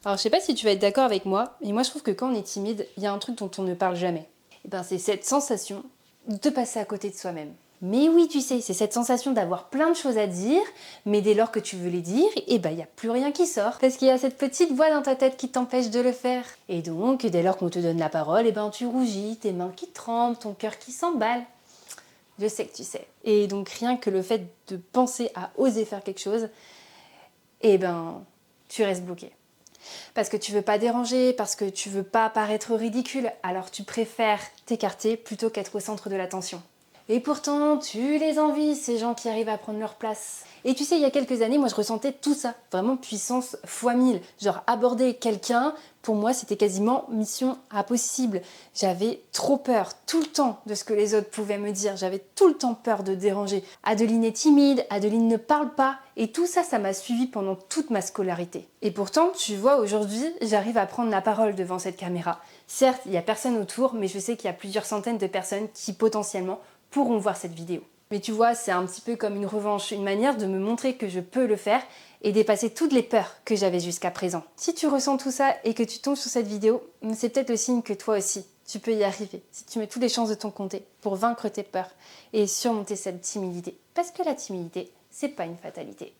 Alors je sais pas si tu vas être d'accord avec moi, mais moi je trouve que quand on est timide, il y a un truc dont on ne parle jamais. Et ben c'est cette sensation de passer à côté de soi-même. Mais oui, tu sais, c'est cette sensation d'avoir plein de choses à dire, mais dès lors que tu veux les dire, et ben il n'y a plus rien qui sort. Parce qu'il y a cette petite voix dans ta tête qui t'empêche de le faire. Et donc, dès lors qu'on te donne la parole, et ben tu rougis, tes mains qui tremblent, ton cœur qui s'emballe. Je sais que tu sais. Et donc rien que le fait de penser à oser faire quelque chose, et ben tu restes bloqué. Parce que tu veux pas déranger, parce que tu veux pas paraître ridicule, alors tu préfères t'écarter plutôt qu'être au centre de l'attention. Et pourtant, tu les envies, ces gens qui arrivent à prendre leur place. Et tu sais, il y a quelques années, moi je ressentais tout ça, vraiment puissance fois 1000. Genre aborder quelqu'un, pour moi c'était quasiment mission impossible. J'avais trop peur tout le temps de ce que les autres pouvaient me dire, j'avais tout le temps peur de déranger. Adeline est timide, Adeline ne parle pas, et tout ça, ça m'a suivi pendant toute ma scolarité. Et pourtant, tu vois, aujourd'hui, j'arrive à prendre la parole devant cette caméra. Certes, il n'y a personne autour, mais je sais qu'il y a plusieurs centaines de personnes qui potentiellement pourront voir cette vidéo. Mais tu vois, c'est un petit peu comme une revanche, une manière de me montrer que je peux le faire et dépasser toutes les peurs que j'avais jusqu'à présent. Si tu ressens tout ça et que tu tombes sur cette vidéo, c'est peut-être le signe que toi aussi, tu peux y arriver. Si tu mets toutes les chances de ton côté pour vaincre tes peurs et surmonter cette timidité. Parce que la timidité, c'est pas une fatalité.